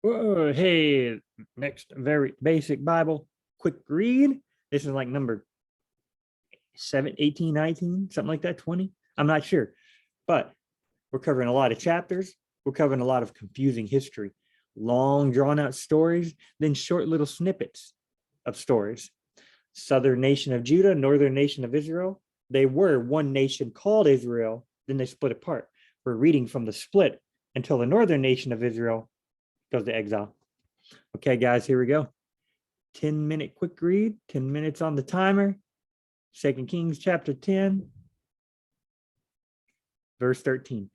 Whoa, hey, next very basic Bible, quick read. This is like number 18, 19, something like that, 20. I'm not sure, but we're covering a lot of chapters. We're covering a lot of confusing history, long drawn out stories, then short little snippets of stories. Southern nation of Judah, northern nation of Israel. They were one nation called Israel, then they split apart. We're reading from the split until the northern nation of Israel goes to exile. Okay, guys, here we go. 10-minute quick read, 10 minutes on the timer. 2 Kings chapter 10, verse 13.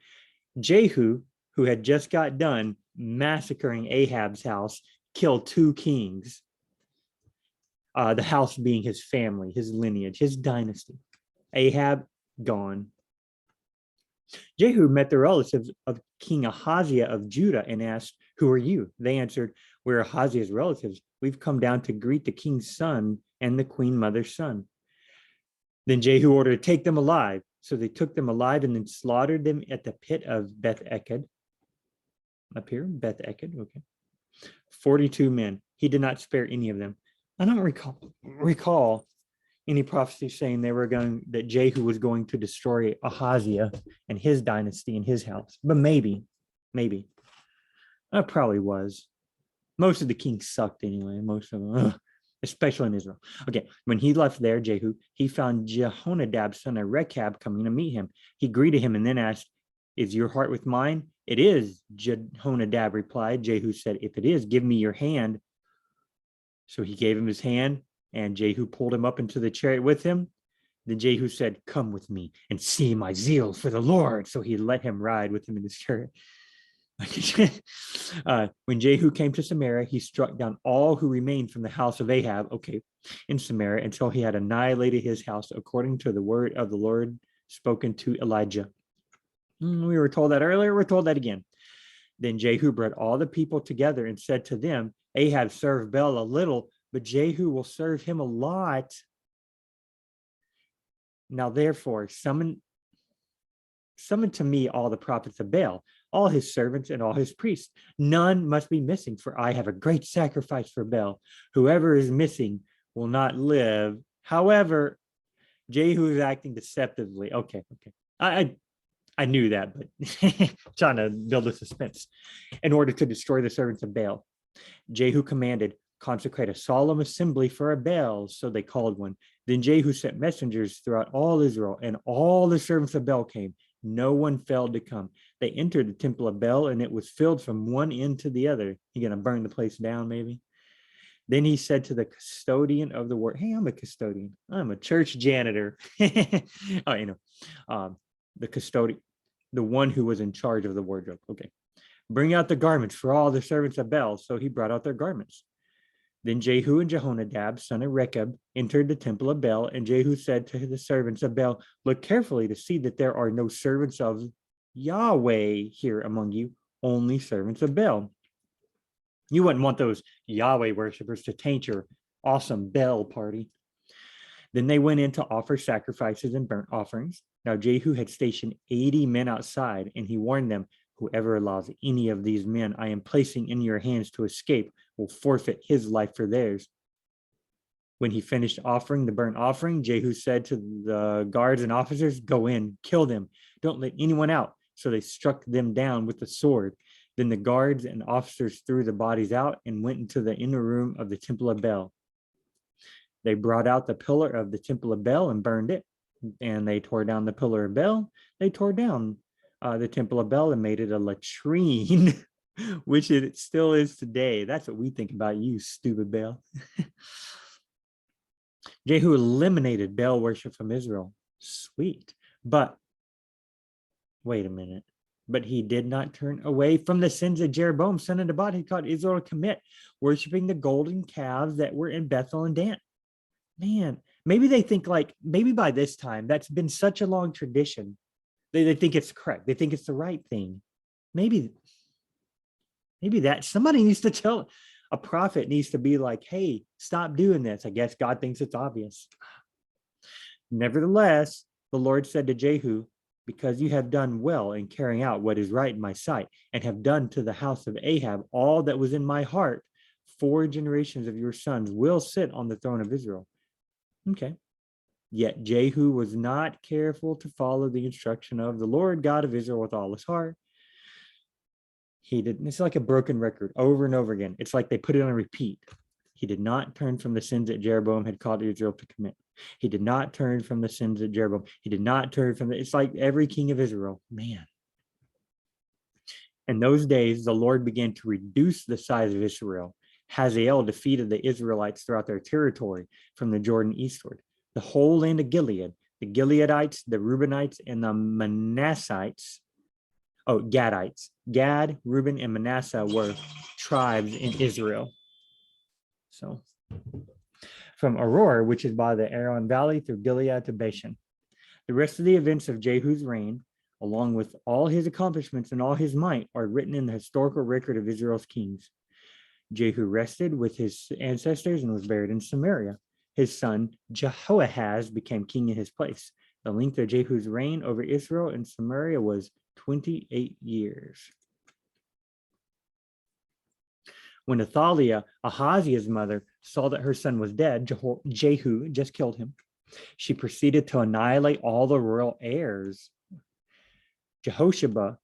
Jehu, who had just got done massacring Ahab's house, killed two kings, the house being his family, his lineage, his dynasty. Ahab, gone. Jehu met the relatives of King Ahaziah of Judah and asked, "Who are you?" They answered, "We're Ahaziah's relatives. We've come down to greet the king's son and the queen mother's son." Then Jehu ordered, "Take them alive." So they took them alive and then slaughtered them at the pit of Beth Eked. Up here, Beth Eked, okay. 42 men. He did not spare any of them. I don't recall any prophecy saying that Jehu was going to destroy Ahaziah and his dynasty and his house. But maybe. It probably was. Most of the kings sucked anyway. Most of them, especially in Israel. Okay, when he left there, Jehu, he found Jehonadab, son of Rechab, coming to meet him. He greeted him and then asked, "Is your heart with mine?" "It is," Jehonadab replied. Jehu said, "If it is, give me your hand." So he gave him his hand, and Jehu pulled him up into the chariot with him. Then Jehu said, "Come with me and see my zeal for the Lord." So he let him ride with him in his chariot. When Jehu came to Samaria, he struck down all who remained from the house of Ahab, in Samaria, until he had annihilated his house according to the word of the Lord spoken to Elijah. We were told that earlier. We're told that again. Then Jehu brought all the people together and said to them, "Ahab served Baal a little, but Jehu will serve him a lot. Now therefore, summon to me all the prophets of Baal, all his servants and all his priests. None must be missing, for I have a great sacrifice for Baal. Whoever is missing will not live." However, Jehu is acting deceptively. Okay. I knew that, but trying to build a suspense. In order to destroy the servants of Baal, Jehu commanded, "Consecrate a solemn assembly for a Baal." So they called one. Then Jehu sent messengers throughout all Israel, and all the servants of Baal came. No one failed to come. They entered the temple of Baal, and it was filled from one end to the other. You gonna burn the place down, maybe? Then he said to the custodian of the ward, "Hey, I'm a custodian. I'm a church janitor." The custodian, the one who was in charge of the wardrobe. Okay. "Bring out the garments for all the servants of Baal." So he brought out their garments. Then Jehu and Jehonadab, son of Rechab, entered the temple of Baal, and Jehu said to the servants of Baal, "Look carefully to see that there are no servants of Yahweh here among you, only servants of Baal." You wouldn't want those Yahweh worshipers to taint your awesome Baal party. Then they went in to offer sacrifices and burnt offerings. Now Jehu had stationed 80 men outside, and he warned them, "Whoever allows any of these men I am placing in your hands to escape will forfeit his life for theirs." When he finished offering the burnt offering, Jehu said to the guards and officers, "Go in, kill them. Don't let anyone out." So they struck them down with the sword. Then the guards and officers threw the bodies out and went into the inner room of the temple of Baal. They brought out the pillar of the temple of Baal and burned it. And they tore down the pillar of Baal. They tore down the temple of Baal and made it a latrine, which it still is today. That's what we think about you, stupid Baal. Jehu eliminated Baal worship from Israel. Sweet. But wait a minute. But he did not turn away from the sins that Jeroboam, son of Nebat, had caused Israel to commit, worshiping the golden calves that were in Bethel and Dan. Man, maybe they think maybe by this time, that's been such a long tradition. They think it's correct. They think it's the right thing. Maybe that somebody needs to tell, a prophet needs to be like, "Hey, stop doing this." I guess God thinks it's obvious. Nevertheless, the Lord said to Jehu, because you have done well in carrying out what is right in my sight, and have done to the house of Ahab all that was in my heart, 4 generations of your sons will sit on the throne of Israel. Okay. Yet Jehu was not careful to follow the instruction of the Lord God of Israel with all his heart. He didn't. It's like a broken record over and over again. It's like they put it on repeat. He did not turn from the sins that Jeroboam had called Israel to commit. He did not turn from the sins that Jeroboam. He did not turn from it's like every king of Israel. Man. In those days, the Lord began to reduce the size of Israel. Hazael defeated the Israelites throughout their territory from the Jordan eastward. The whole land of Gilead, the Gileadites, the Reubenites, and the Manassites, Gadites. Gad, Reuben, and Manasseh were tribes in Israel. So from Aurora, which is by the Aron Valley, through Gilead to Bashan. The rest of the events of Jehu's reign, along with all his accomplishments and all his might, are written in the historical record of Israel's kings. Jehu rested with his ancestors and was buried in Samaria. His son Jehoahaz became king in his place. The length of Jehu's reign over Israel and Samaria was 28 years. When Athaliah, Ahaziah's mother, saw that her son was dead, Jehu just killed him. She proceeded to annihilate all the royal heirs. Jehoshaphat,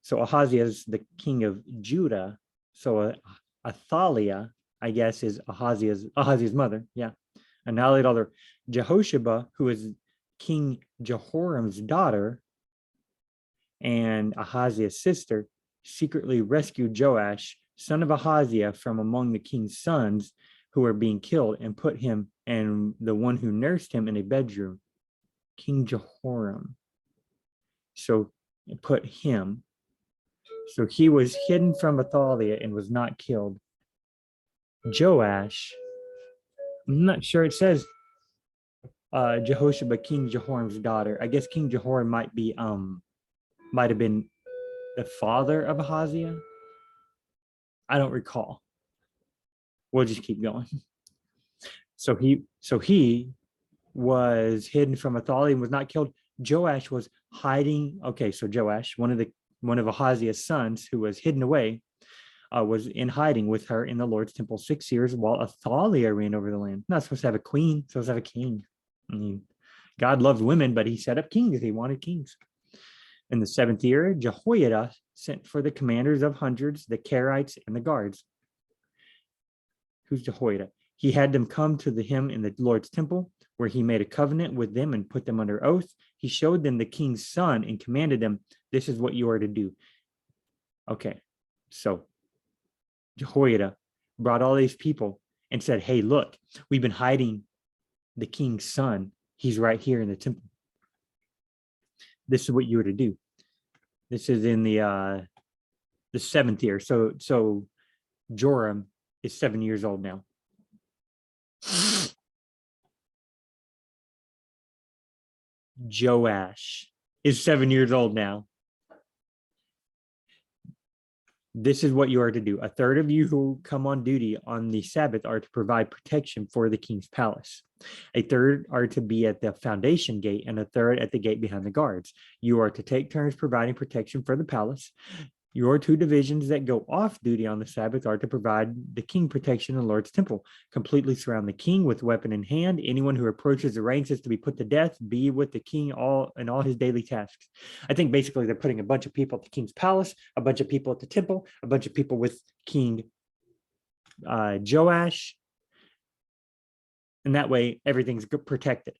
so Ahaziah is the king of Judah. So Athaliah, I guess, is Ahaziah's mother. Yeah, annihilate all their. Jehoshaphat, who is King Jehoram's daughter and Ahaziah's sister, secretly rescued Joash, son of Ahaziah, from among the king's sons who were being killed, and put him and the one who nursed him in a bedroom. King Jehoram. So put him. So he was hidden from Athaliah and was not killed. Joash, I'm not sure, it says Jehoshaphat, King Jehoram's daughter. I guess King Jehoram might have been the father of Ahaziah. I don't recall. We'll just keep going. So he was hidden from Athaliah and was not killed. Joash was hiding. Okay, so Joash, one of Ahaziah's sons, who was hidden away, was in hiding with her in the Lord's temple 6 years while Athaliah reigned over the land. Not supposed to have a queen, supposed to have a king. I mean, God loved women, but he set up kings. He wanted kings. In the 7th year, Jehoiada sent for the commanders of hundreds, the Karites, and the guards. Who's Jehoiada? He had them come to him in the Lord's temple, where he made a covenant with them and put them under oath. He showed them the king's son and commanded them, this is what you are to do. Okay, so Jehoiada brought all these people and said, hey, look, we've been hiding the king's son. He's right here in the temple. This is what you are to do. This is in the 7th year. So Joram is 7 years old now. Joash is 7 years old now. This is what you are to do. A third of you who come on duty on the Sabbath are to provide protection for the king's palace. A third are to be at the foundation gate, and a third at the gate behind the guards. You are to take turns providing protection for the palace. Your 2 divisions that go off duty on the Sabbath are to provide the king protection in the Lord's temple. Completely surround the king with weapon in hand. Anyone who approaches the ranks is to be put to death. Be with the king in all his daily tasks. I think basically they're putting a bunch of people at the king's palace, a bunch of people at the temple, a bunch of people with King Joash. And that way everything's protected.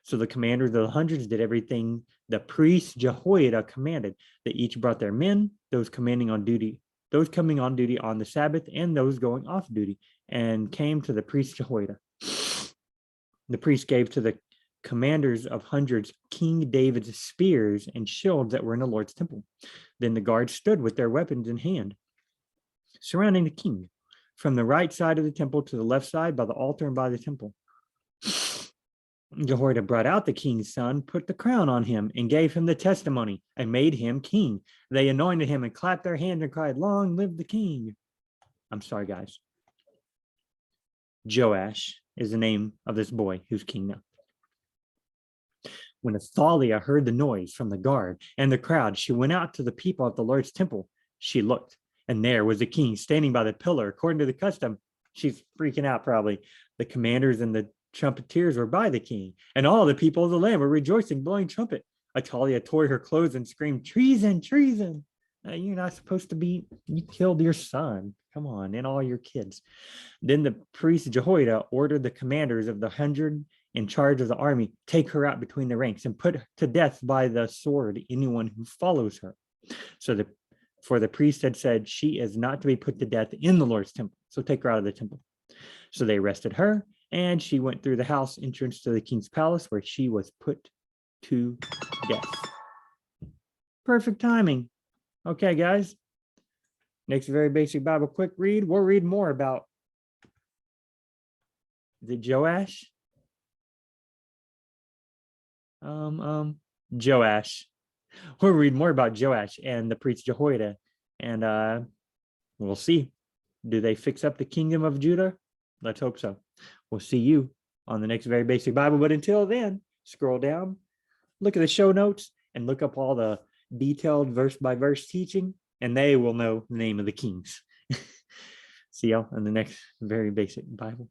So the commanders of the hundreds did everything the priest Jehoiada commanded. They each brought their men, those coming on duty on the Sabbath, and those going off duty, and came to the priest Jehoiada. The priest gave to the commanders of hundreds King David's spears and shields that were in the Lord's temple. Then the guards stood with their weapons in hand, surrounding the king, from the right side of the temple to the left side, by the altar and by the temple. Jehoiada brought out the king's son, put the crown on him, and gave him the testimony, and made him king. They anointed him and clapped their hands and cried, long live the king. I'm sorry, guys. Joash is the name of this boy who's king now. When Athaliah heard the noise from the guard and the crowd, she went out to the people at the Lord's temple. She looked, and there was the king standing by the pillar according to the custom. She's freaking out probably. The commanders and the trumpeters were by the king, and all the people of the land were rejoicing, blowing trumpet. Athaliah tore her clothes and screamed, treason, treason. You're not supposed to be, you killed your son. Come on, and all your kids. Then the priest Jehoiada ordered the commanders of the 100 in charge of the army, take her out between the ranks and put to death by the sword anyone who follows her. For the priest had said, she is not to be put to death in the Lord's temple. So take her out of the temple. So they arrested her, and she went through the house entrance to the king's palace, where she was put to death. Perfect timing. Okay, guys. Next very basic Bible quick read. We'll read more about the Joash. Joash. We'll read more about Joash and the priest Jehoiada, and we'll see. Do they fix up the kingdom of Judah? Let's hope so. We'll see you on the next very basic Bible. But until then, scroll down, look at the show notes, and look up all the detailed verse by verse teaching, and they will know the name of the kings. See y'all in the next very basic Bible.